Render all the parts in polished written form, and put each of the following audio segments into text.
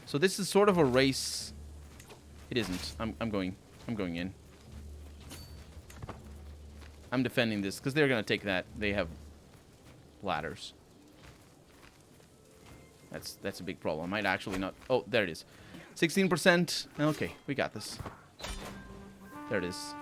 So this is sort of a race. It isn't. I'm going in. I'm defending this because they're gonna take that. They have ladders. That's a big problem. I might actually not. Oh, there it is. 16%. Okay, we got this. There it is.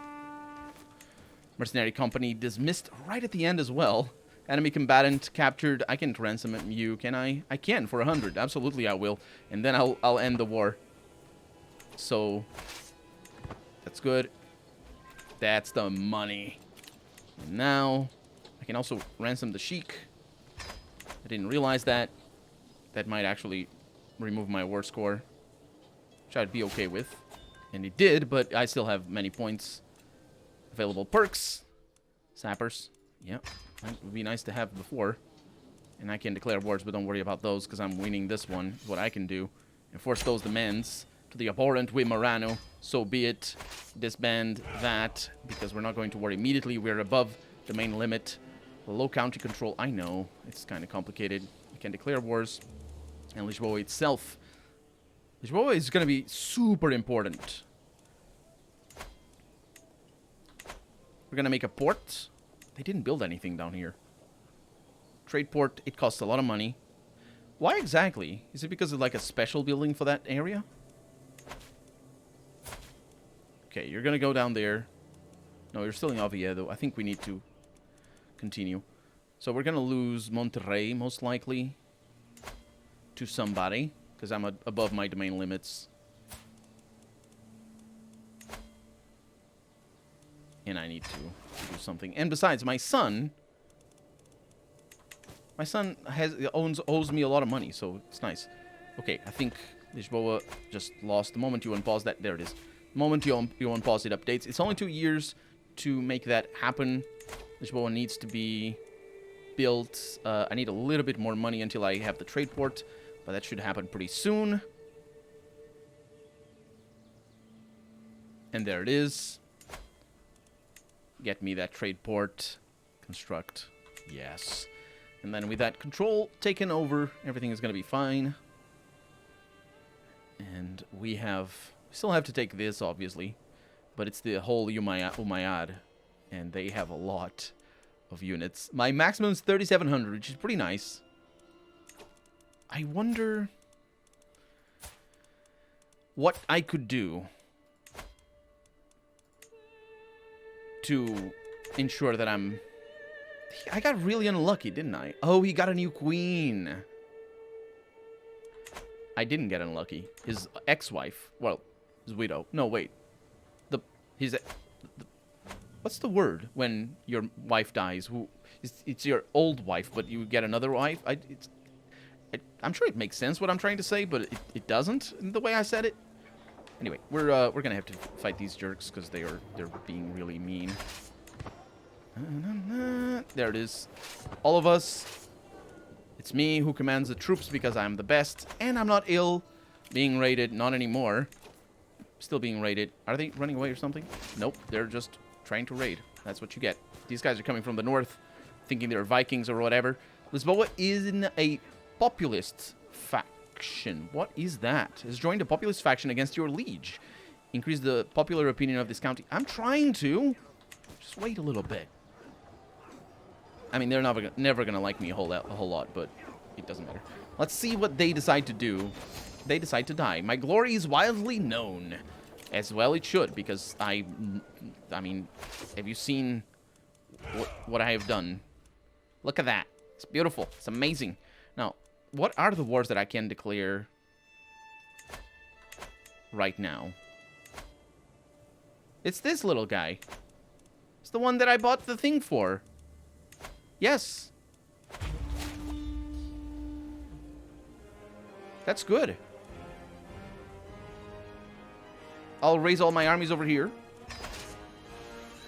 Mercenary company dismissed right at the end as well. Enemy combatant captured. I can ransom you, can I? I can for 100. Absolutely, I will. And then I'll end the war. So that's good. That's the money. And now I can also ransom the sheik. I didn't realize that. That might actually remove my war score, which I'd be okay with. And it did, but I still have many points. Available perks. Sappers. Yep. That would be nice to have before. And I can declare wars, but don't worry about those, because I'm winning this one. What I can do. Enforce those demands to the abhorrent Wimarano. So be it. Disband that, because we're not going to war immediately. We're above the main limit. Low country control. I know. It's kind of complicated. You can declare wars. And Lisboa itself. Lisboa is going to be super important. We're going to make a port. They didn't build anything down here. Trade port, it costs a lot of money. Why exactly? Is it because of like a special building for that area? Okay, you're going to go down there. No, you're still in Oviedo. I think we need to continue. So we're going to lose Monterrey, most likely, to somebody, because I'm above my domain limits. And I need to do something. And besides, my son owes me a lot of money, so it's nice. Okay, I think Lisboa just lost. The moment you unpause that, there it is. The moment you unpause, it updates. It's only 2 years to make that happen. Lisboa needs to be built. I need a little bit more money until I have the trade port, but that should happen pretty soon. And there it is. Get me that trade port. Construct. Yes. And then with that control taken over, everything is going to be fine. And we still have to take this, obviously. But it's the whole Umayyad. And they have a lot of units. My maximum is 3,700, which is pretty nice. I wonder what I could do to ensure that I got really unlucky, didn't I? Oh, he got a new queen. I didn't get unlucky. His ex-wife, well, his widow. No, wait. What's the word when your wife dies? It's your old wife, but you get another wife? I'm sure it makes sense what I'm trying to say, but it doesn't in the way I said it. Anyway, we're gonna have to fight these jerks because they're being really mean. There it is. All of us. It's me who commands the troops because I'm the best, and I'm not ill. Being raided, not anymore. Still being raided. Are they running away or something? Nope, they're just trying to raid. That's what you get. These guys are coming from the north, thinking they're Vikings or whatever. Lisboa is in a populist faction. What is that? Has joined a populist faction against your liege. Increase the popular opinion of this county. I'm trying to. Just wait a little bit. I mean, they're never gonna like me a whole lot, but it doesn't matter. Let's see what they decide to do. They decide to die. My glory is wildly known. As well it should, because I mean, have you seen what I have done? Look at that. It's beautiful. It's amazing. Now, what are the wars that I can declare right now? It's this little guy. It's the one that I bought the thing for. Yes. That's good. I'll raise all my armies over here.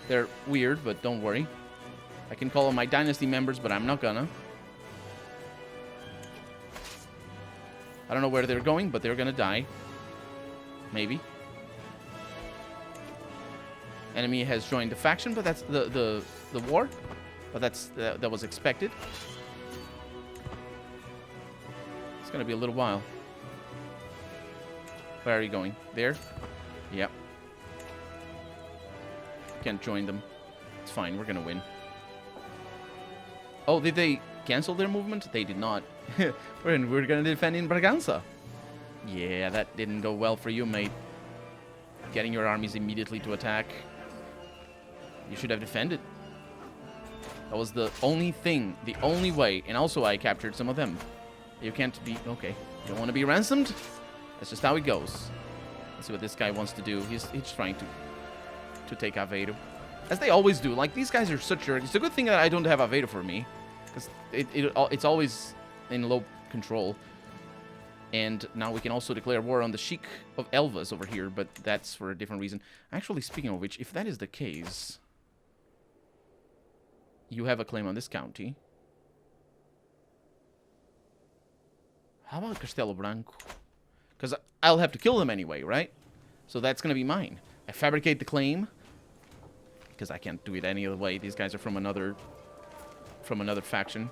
They're weird, but don't worry. I can call them my dynasty members, but I'm not gonna. I don't know where they're going, but they're gonna die. Maybe. Enemy has joined the faction, but that's the war. But that was expected. It's gonna be a little while. Where are you going? There? Yep. Can't join them. It's fine. We're going to win. Oh, did they cancel their movement? They did not. We're going to defend in Braganza. Yeah, that didn't go well for you, mate. Getting your armies immediately to attack. You should have defended. That was the only thing, the only way. And also I captured some of them. You can't be... Okay. You don't want to be ransomed? That's just how it goes. Let's see what this guy wants to do. He's trying to take Aveiro. As they always do. Like, these guys are such jerks. It's a good thing that I don't have Aveiro for me. Because it's always in low control. And now we can also declare war on the Sheik of Elvas over here. But that's for a different reason. Actually, speaking of which, if that is the case... You have a claim on this county. How about Castelo Branco? Because I'll have to kill them anyway, right? So that's going to be mine. I fabricate the claim. Because I can't do it any other way. These guys are from another faction.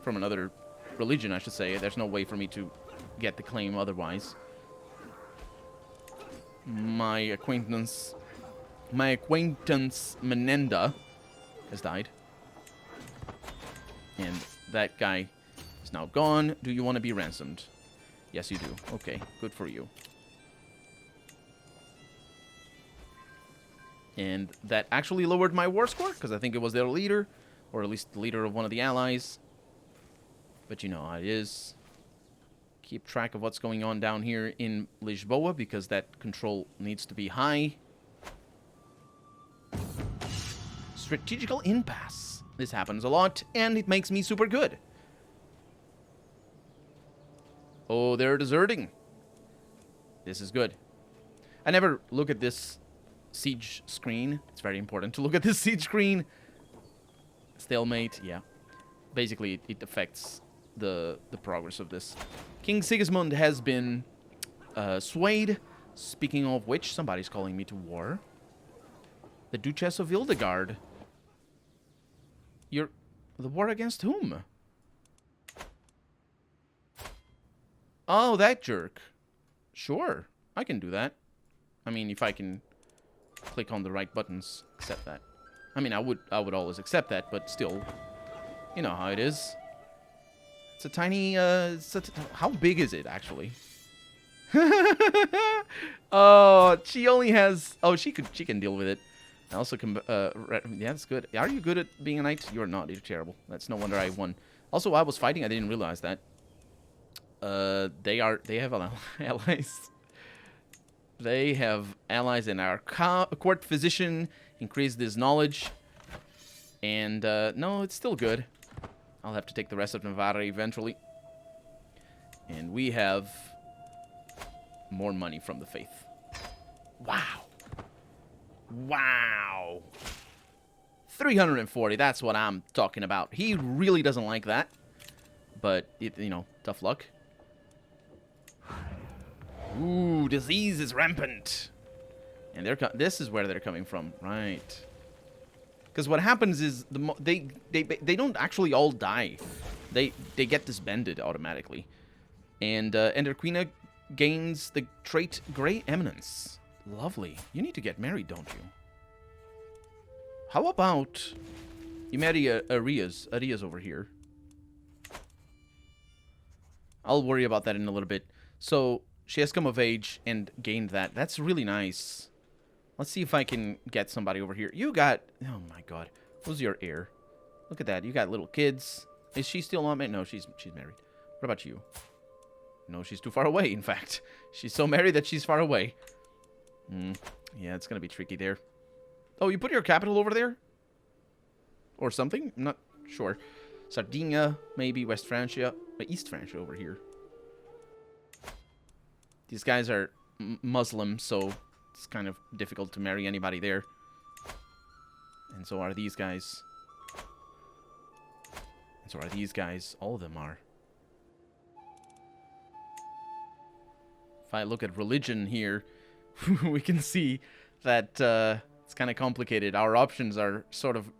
From another religion, I should say. There's no way for me to get the claim otherwise. My acquaintance Menenda has died. And that guy is now gone. Do you want to be ransomed? Yes, you do. Okay, good for you. And that actually lowered my war score, because I think it was their leader, or at least the leader of one of the allies. But you know how it is. Keep track of what's going on down here in Lisboa, because that control needs to be high. Strategical impasse. This happens a lot, and it makes me super good. Oh, they're deserting. This is good. I never look at this siege screen. It's very important to look at this siege screen. Stalemate, yeah. Basically, it affects the progress of this. King Sigismund has been swayed. Speaking of which, somebody's calling me to war. The Duchess of Hildegard. You're... The war against whom? Oh, that jerk. Sure, I can do that. I mean, if I can click on the right buttons, accept that. I mean, I would always accept that, but still, you know how it is. It's a tiny, how big is it, actually? Oh, she only has... Oh, she can deal with it. I also can, yeah, that's good. Are you good at being a knight? You're not. You're terrible. That's no wonder I won. Also, while I was fighting, I didn't realize that. They have allies. They have allies in our court physician. Increased his knowledge. And, no, it's still good. I'll have to take the rest of Navarra eventually. And we have more money from the faith. Wow. Wow. 340, that's what I'm talking about. He really doesn't like that. But, you know, tough luck. Ooh, disease is rampant. And this is where they're coming from, right? Because what happens is they don't actually all die. They get disbanded automatically. And Enderquina gains the trait Grey Eminence. Lovely. You need to get married, don't you? How about you marry Arias? Arias over here. I'll worry about that in a little bit. So, she has come of age and gained that. That's really nice. Let's see if I can get somebody over here. You got... Oh, my God. Who's your heir? Look at that. You got little kids. Is she still on married? No, she's married. What about you? No, she's too far away, in fact. She's so married that she's far away. Yeah, it's going to be tricky there. Oh, you put your capital over there? Or something? I'm not sure. Sardinia, maybe West Francia. East Francia over here. These guys are Muslim, so it's kind of difficult to marry anybody there. And so are these guys. And so are these guys. All of them are. If I look at religion here, we can see that it's kind of complicated. Our options are sort of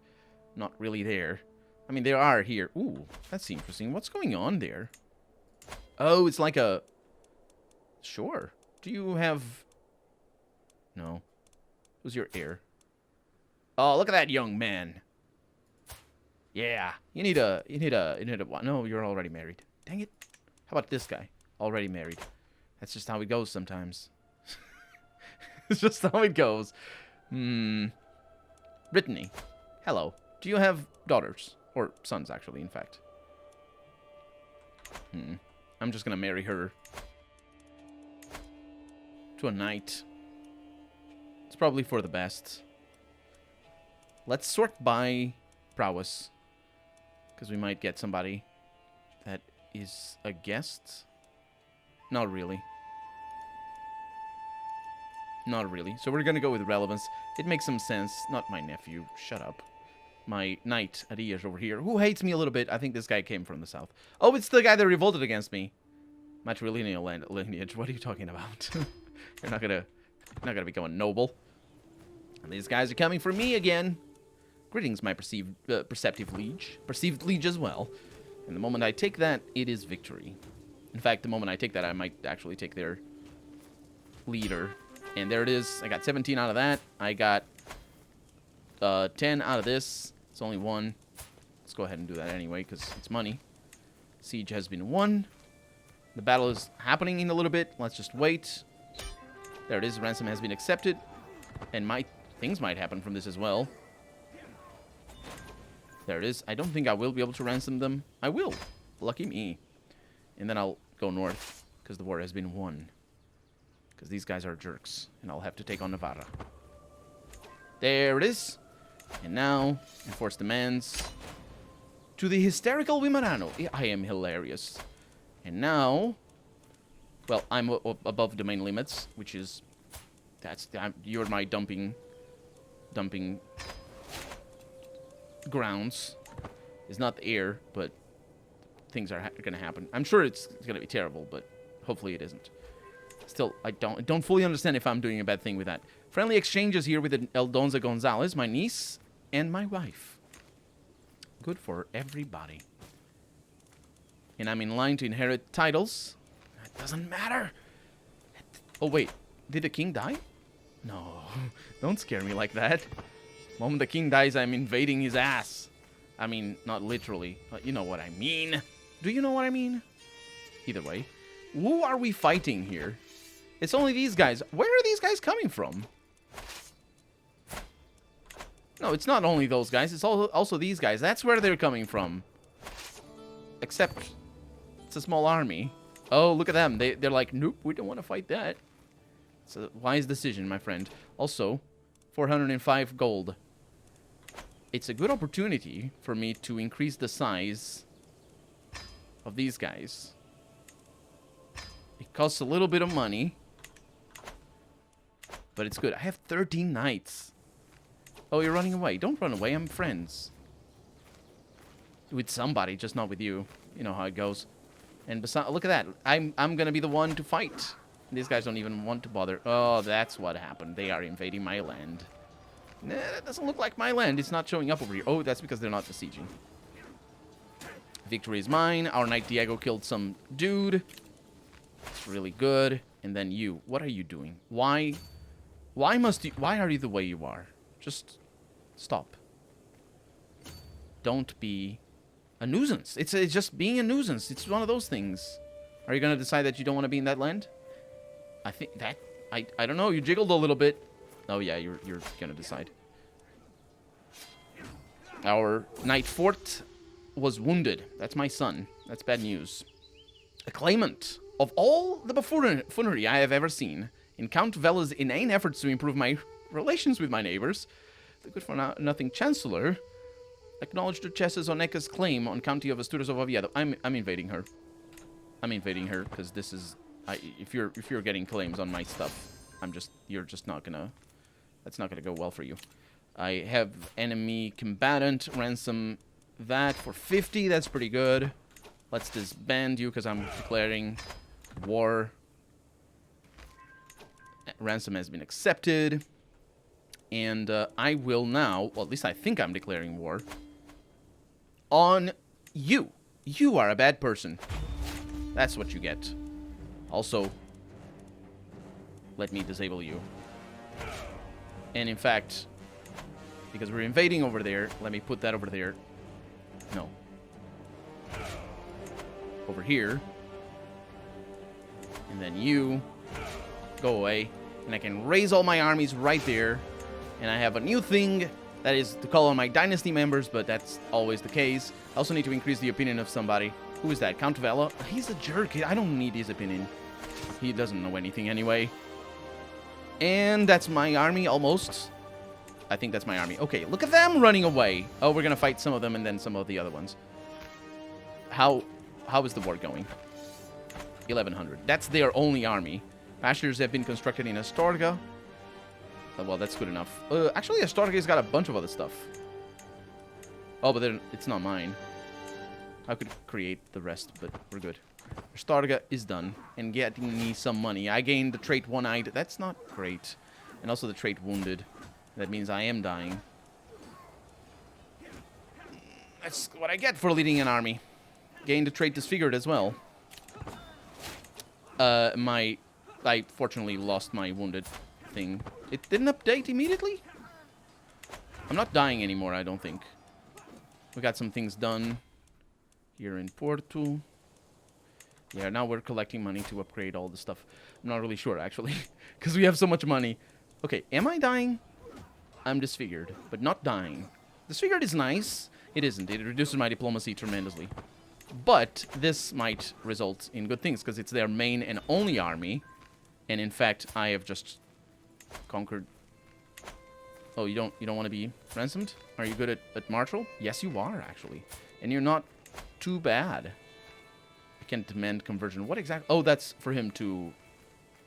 not really there. I mean, they are here. Ooh, that's interesting. What's going on there? Oh, it's like a... Sure. Do you have... No. Who's your heir? Oh, look at that young man. Yeah. You need a... No, you're already married. Dang it. How about this guy? Already married. That's just how it goes sometimes. It's just how it goes. Brittany. Hello. Do you have daughters? Or sons, actually, in fact. I'm just gonna marry her. To a knight. It's probably for the best. Let's sort by prowess. Because we might get somebody that is a guest. Not really. Not really. So we're gonna go with relevance. It makes some sense. Not my nephew. Shut up. My knight, Adias, over here, who hates me a little bit. I think this guy came from the south. Oh, it's the guy that revolted against me. Matrilineal lineage. What are you talking about? You're not gonna become a noble. And these guys are coming for me again. Greetings, my perceptive liege. Perceived liege as well. And the moment I take that, it is victory. In fact, the moment I take that, I might actually take their leader. And there it is. I got 17 out of that. I got 10 out of this. It's only 1. Let's go ahead and do that anyway, because it's money. Siege has been won. The battle is happening in a little bit. Let's just wait. There it is. Ransom has been accepted. And things might happen from this as well. There it is. I don't think I will be able to ransom them. I will. Lucky me. And then I'll go north, because the war has been won. Because these guys are jerks. And I'll have to take on Navarra. There it is. And now, enforce demands. To the hysterical Wimarano. I am hilarious. And now, well, I'm above domain limits, which is, you're my dumping grounds. It's not the air, but things are going to happen. I'm sure it's going to be terrible, but hopefully it isn't. Still, I don't fully understand if I'm doing a bad thing with that. Friendly exchanges here with Eldonza Gonzalez, my niece, and my wife. Good for everybody. And I'm in line to inherit titles. That doesn't matter. Oh, wait. Did the king die? No. Don't scare me like that. The moment the king dies, I'm invading his ass. I mean, not literally, but you know what I mean. Do you know what I mean? Either way. Who are we fighting here? It's only these guys. Where are these guys coming from? No, it's not only those guys. It's also these guys. That's where they're coming from. Except, it's a small army. Oh, look at them. They're like, nope, we don't want to fight that. It's a wise decision, my friend. Also, 405 gold. It's a good opportunity for me to increase the size of these guys. It costs a little bit of money. But it's good. I have 13 knights. Oh, you're running away. Don't run away. I'm friends. With somebody, just not with you. You know how it goes. And besides, look at that. I'm going to be the one to fight. These guys don't even want to bother. Oh, that's what happened. They are invading my land. Nah, that doesn't look like my land. It's not showing up over here. Oh, that's because they're not besieging. Victory is mine. Our knight Diego killed some dude. It's really good. And then you. What are you doing? Why are you the way you are? Just stop. Don't be a nuisance. It's just being a nuisance. It's one of those things. Are you going to decide that you don't want to be in that land? I think that... I don't know. You jiggled a little bit. Oh, yeah. You're going to decide. Our knight fort was wounded. That's my son. That's bad news. A claimant of all the buffoonery I have ever seen in Count Vela's inane efforts to improve my relations with my neighbors, the good-for-nothing Chancellor acknowledged Duchesses Oneka's claim on County of Asturias of Oviedo. I'm invading her. I'm invading her because this is... if you're getting claims on my stuff, you're just not gonna... That's not gonna go well for you. I have enemy combatant ransom that for 50. That's pretty good. Let's disband you because I'm declaring war. Ransom has been accepted. And I will now, well, at least I think I'm declaring war on you. You are a bad person. That's what you get. Also, let me disable you. And in fact, because we're invading over there, let me put that over there. No. Over here. And then you go away. And I can raise all my armies right there. And I have a new thing that is to call on my dynasty members, but that's always the case. I also need to increase the opinion of somebody. Who is that? Count Vela? He's a jerk. I don't need his opinion. He doesn't know anything anyway. And that's my army, almost. I think that's my army. Okay, look at them running away. Oh, we're going to fight some of them and then some of the other ones. How is the war going? 1100. That's their only army. Pastures have been constructed in Astorga. Well, that's good enough. Actually, Astorga's got a bunch of other stuff. Oh, but then it's not mine. I could create the rest, but we're good. Astorga is done. And getting me some money. I gained the trait one-eyed. That's not great. And also the trait wounded. That means I am dying. That's what I get for leading an army. Gained the trait disfigured as well. I fortunately lost my wounded thing. It didn't update immediately? I'm not dying anymore, I don't think. We got some things done here in Porto. Yeah, now we're collecting money to upgrade all the stuff. I'm not really sure, actually, because we have so much money. Okay, am I dying? I'm disfigured, but not dying. Disfigured is nice. It isn't. It reduces my diplomacy tremendously. But this might result in good things, because it's their main and only army. And in fact, I have just conquered... Oh, you don't want to be ransomed? Are you good at martial? Yes, you are, actually. And you're not too bad. I can't demand conversion. What exactly? Oh, that's for him to...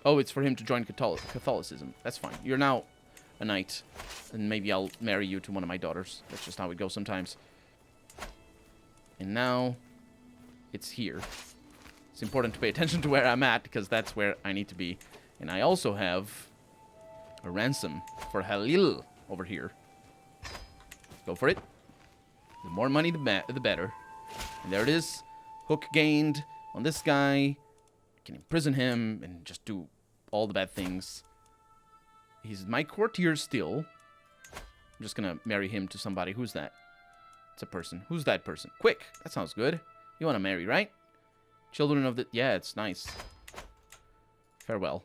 Oh, it's for him to join Catholicism. That's fine. You're now a knight. And maybe I'll marry you to one of my daughters. That's just how it goes sometimes. And now... it's here. It's important to pay attention to where I'm at, because that's where I need to be. And I also have a ransom for Halil over here. Go for it. The more money, the better. And there it is. Hook gained on this guy. Can imprison him and just do all the bad things. He's my courtier still. I'm just gonna marry him to somebody. Who's that? It's a person. Who's that person? Quick. That sounds good. You want to marry, right? Children of the... Yeah, it's nice. Farewell.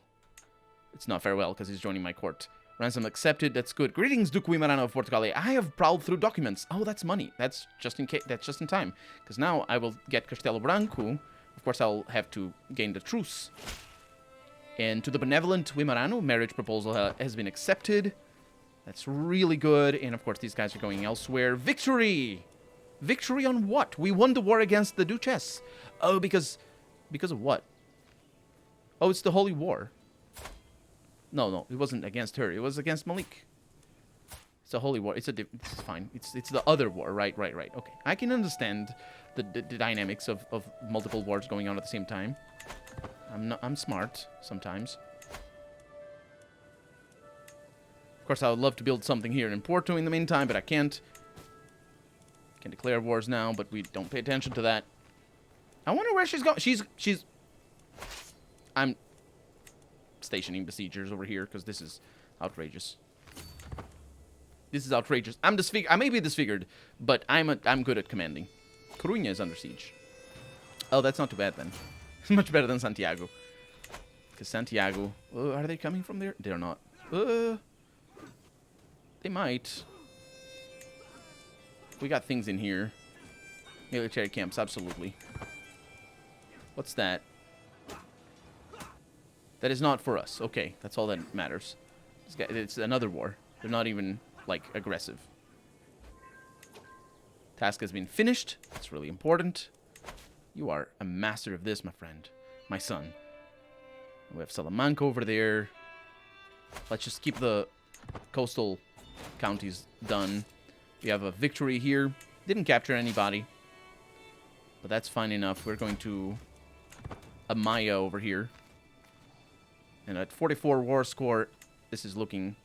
It's not farewell, because he's joining my court. Ransom accepted. That's good. Greetings, Duke Wimarano of Portugal. I have prowled through documents. Oh, that's money. That's just in case. That's just in time. Because now I will get Castelo Branco. Of course, I'll have to gain the truce. And to the benevolent Wimarano, marriage proposal has been accepted. That's really good. And of course, these guys are going elsewhere. Victory! Victory on what? We won the war against the Duchess. Oh, because of what? Oh, it's the Holy War. No, it wasn't against her. It was against Malik. It's a Holy War. It's fine. It's the other war. Right. Okay. I can understand the dynamics of multiple wars going on at the same time. I'm smart sometimes. Of course, I would love to build something here in Porto in the meantime, but I can't. Can declare wars now, but we don't pay attention to that. I wonder where she's going. I'm stationing besiegers over here because this is outrageous. This is outrageous. I'm disfigured. I may be disfigured, but I'm good at commanding. Coruña is under siege. Oh, that's not too bad then. Much better than Santiago. Because Santiago... are they coming from there? They're not. They might. We got things in here. Military camps, absolutely. What's that? That is not for us. Okay, that's all that matters. It's another war. They're not even, like, aggressive. Task has been finished. That's really important. You are a master of this, my friend. My son. We have Salamanca over there. Let's just keep the coastal counties done. We have a victory here. Didn't capture anybody. But that's fine enough. We're going to Amaya over here. And at 44 war score, this is looking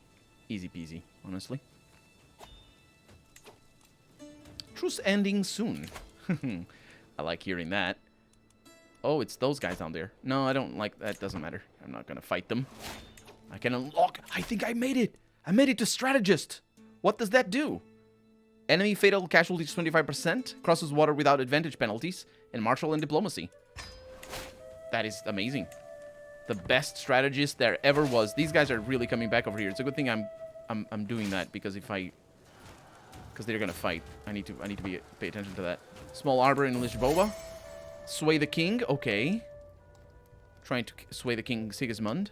easy peasy, honestly. Truce ending soon. I like hearing that. Oh, it's those guys down there. No, I don't like that. Doesn't matter. I'm not going to fight them. I can unlock... I think I made it! I made it to strategist! What does that do? Enemy fatal casualties 25%, crosses water without advantage penalties, and martial and diplomacy. That is amazing. The best strategist there ever was. These guys are really coming back over here. It's a good thing I'm doing that, because because they're gonna fight. I need to pay attention to that. Small arbor in Lisboa. Sway the king. Okay. Trying to sway the king Sigismund.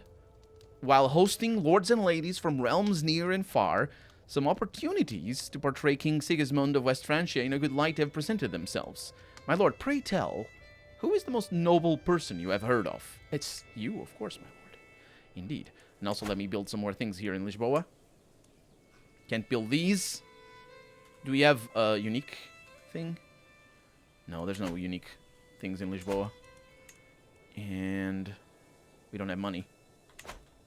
While hosting lords and ladies from realms near and far, some opportunities to portray King Sigismund of West Francia in a good light have presented themselves. My lord, pray tell, who is the most noble person you have heard of? It's you, of course, my lord. Indeed. And also let me build some more things here in Lisboa. Can't build these. Do we have a unique thing? No, there's no unique things in Lisboa. And we don't have money.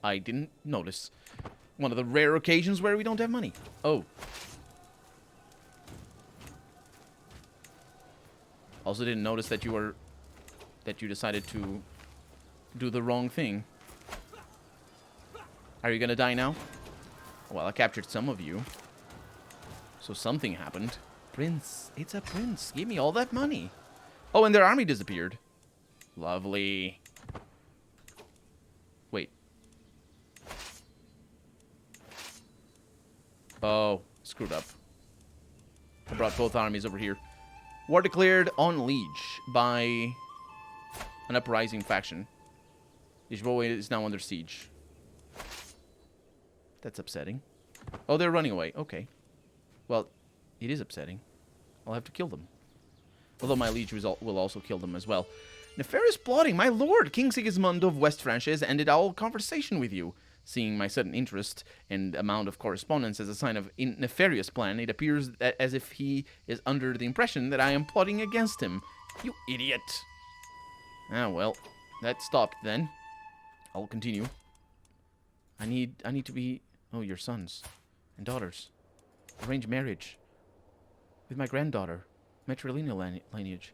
I didn't notice. One of the rare occasions where we don't have money. Oh. Also didn't notice that you decided to do the wrong thing. Are you gonna die now? Well, I captured some of you. So something happened. Prince. It's a prince. Give me all that money. Oh, and their army disappeared. Lovely. Wait. Oh, screwed up. I brought both armies over here. War declared on Liege by an uprising faction. Lisboa is now under siege. That's upsetting. Oh, they're running away. Okay. Well, it is upsetting. I'll have to kill them. Although my liege will also kill them as well. Nefarious plotting. My lord, King Sigismund of West Francia has ended all conversation with you. Seeing my sudden interest and amount of correspondence as a sign of nefarious plan, it appears as if he is under the impression that I am plotting against him. You idiot. Ah, well, that stopped then. I'll continue. I need to be... Oh, your sons and daughters. Arrange marriage with my granddaughter. Matrilineal lineage.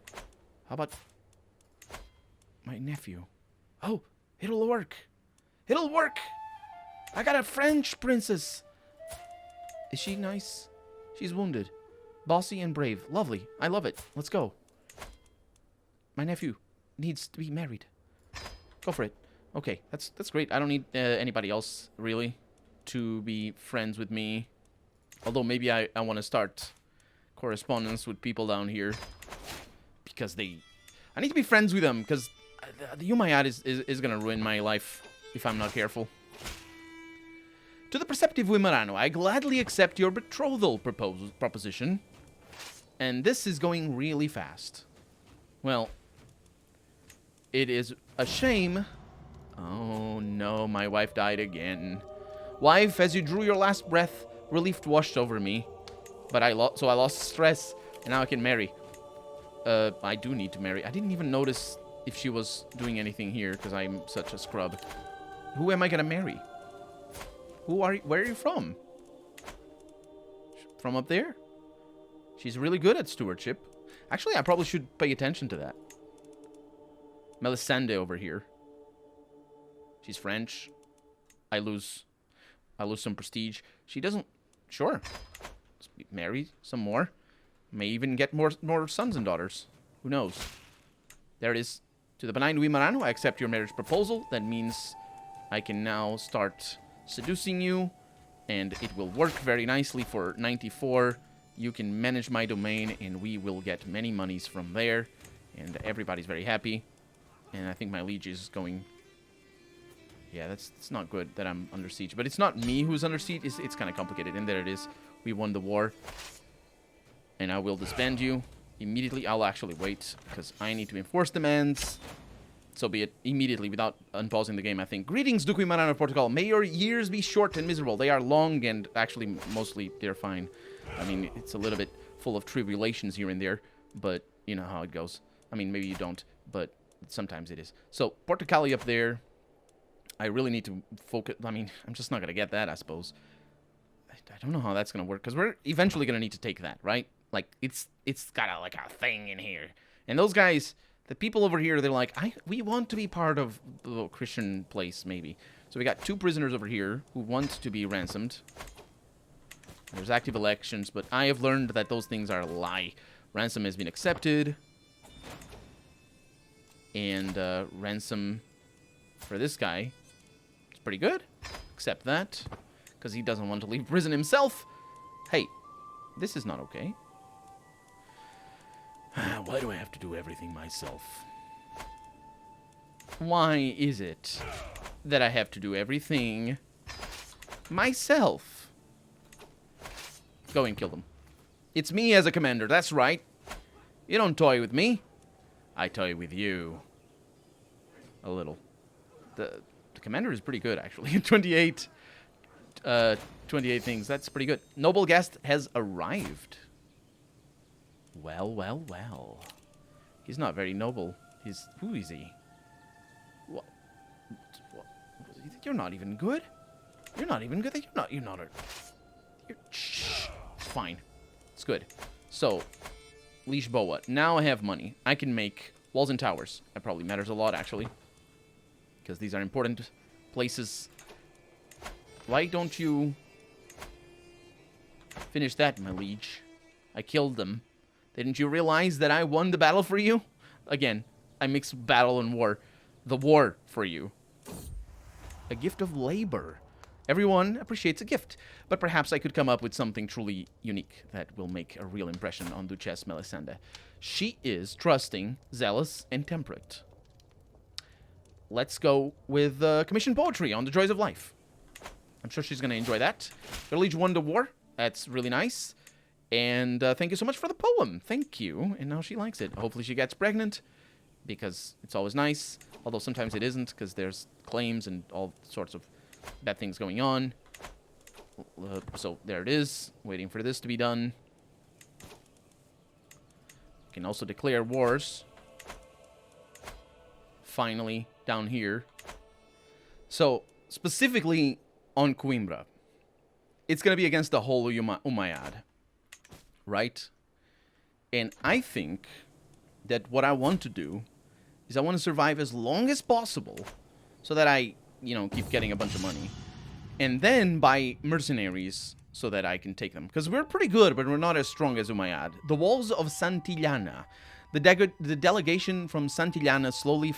How about my nephew? Oh, it'll work. It'll work. I got a French princess. Is she nice? She's wounded. Bossy and brave. Lovely. I love it. Let's go. My nephew needs to be married. Go for it. Okay, that's great. I don't need anybody else, really, to be friends with me. Although maybe I want to start correspondence with people down here. Because I need to be friends with them, because the Umayyad is going to ruin my life if I'm not careful. To the perceptive Wimarano, I gladly accept your betrothal proposition. And this is going really fast. Well, it is a shame. Oh no, my wife died again. Wife, as you drew your last breath, relief washed over me. But I lost stress, and now I can marry. I do need to marry. I didn't even notice if she was doing anything here, because I'm such a scrub. Who am I gonna marry? Where are you from? From up there? She's really good at stewardship. Actually, I probably should pay attention to that. Melisande over here. She's French. I lose some prestige. She doesn't... Sure. Let's marry some more. May even get more sons and daughters. Who knows? There it is. To the benign Wimarano, I accept your marriage proposal. That means I can now start seducing you, and it will work very nicely for 94. You can manage my domain, and we will get many monies from there, and everybody's very happy. And I think my liege is going... Yeah, that's not good that I'm under siege. But it's not me who's under siege. It's kind of complicated. And there it is. We won the war. And I will disband you immediately. I'll actually wait, because I need to enforce demands. So be it, immediately, without unpausing the game, I think. Greetings, Duque Marano of Portugal. May your years be short and miserable. They are long, and actually, mostly, they're fine. I mean, it's a little bit full of tribulations here and there, but you know how it goes. I mean, maybe you don't, but sometimes it is. So, Portugal up there. I really need to focus. I mean, I'm just not going to get that, I suppose. I don't know how that's going to work, because we're eventually going to need to take that, right? Like, it's got like a thing in here. And those guys, The people over here, they're like, we want to be part of the Christian place, maybe. So we got 2 prisoners over here who want to be ransomed. There's active elections, but I have learned that those things are a lie. Ransom has been accepted. And ransom for this guy is pretty good. Accept that. Because he doesn't want to leave prison himself. Hey, this is not okay. Why do I have to do everything myself? Why is it that I have to do everything myself? Go and kill them. It's me as a commander, that's right. You don't toy with me. I toy with you. A little. The commander is pretty good, actually. 28 things, that's pretty good. Noble guest has arrived. Well, well, well. He's not very noble. Who is he? What? You're not even good. You're not even good. Shh. It's fine. It's good. So, Leash Boa. Now I have money. I can make walls and towers. That probably matters a lot, actually. Because these are important places. Why don't you finish that, my liege? I killed them. Didn't you realize that I won the battle for you? Again, I mix battle and war. The war for you. A gift of labor. Everyone appreciates a gift, but perhaps I could come up with something truly unique that will make a real impression on Duchess Melisande. She is trusting, zealous, and temperate. Let's go with commissioned poetry on the joys of life. I'm sure she's going to enjoy that. Your liege won the war. That's really nice. And thank you so much for the poem. Thank you. And now she likes it. Hopefully she gets pregnant, because it's always nice. Although sometimes it isn't, because there's claims and all sorts of bad things going on. So there it is. Waiting for this to be done. Can also declare wars. Finally, down here. So, specifically on Coimbra, it's going to be against the whole Umayyad. Right? And I think that what I want to do is I want to survive as long as possible so that I, keep getting a bunch of money. And then buy mercenaries so that I can take them. Because we're pretty good, but we're not as strong as Umayyad. The walls of Santillana. The delegation from Santillana slowly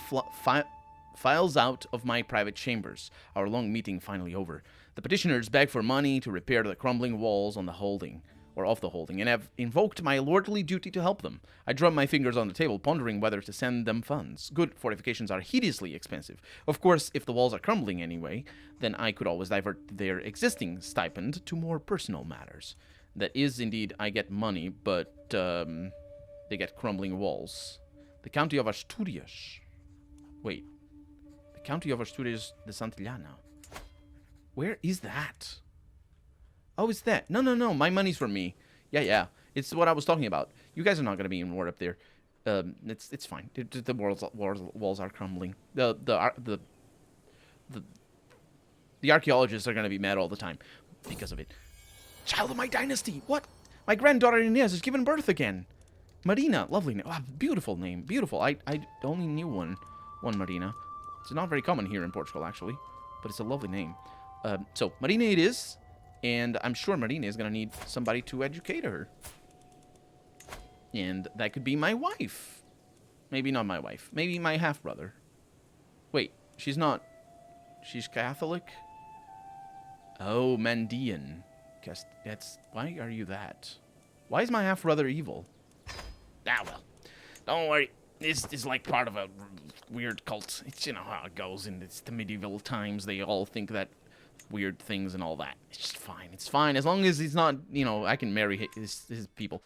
files out of my private chambers. Our long meeting finally over. The petitioners beg for money to repair the crumbling walls on the holding. Or of the holding, and have invoked my lordly duty to help them. I drum my fingers on the table, pondering whether to send them funds. Good fortifications are hideously expensive. Of course, if the walls are crumbling anyway, then I could always divert their existing stipend to more personal matters. That is, indeed, I get money, but they get crumbling walls. The county of Asturias. Wait. The county of Asturias de Santillana. Where is that? Oh, it's that. No. My money's for me. Yeah. It's what I was talking about. You guys are not going to be in war up there. It's fine. The walls are crumbling. The archaeologists are going to be mad all the time because of it. Child of my dynasty. What? My granddaughter Inez has given birth again. Marina. Lovely name. Oh, beautiful name. Beautiful. I only knew one Marina. It's not very common here in Portugal, actually. But it's a lovely name. So, Marina it is. And I'm sure Marina is going to need somebody to educate her. And that could be my wife. Maybe not my wife. Maybe my half-brother. Wait, she's not... She's Catholic? Oh, Mandean. Guess that's... Why are you that? Why is my half-brother evil? Ah, well. Don't worry. This is like part of a weird cult. It's, how it goes. And it's the medieval times. They all think that weird things and all that. It's just fine. It's fine. As long as he's not, I can marry his people.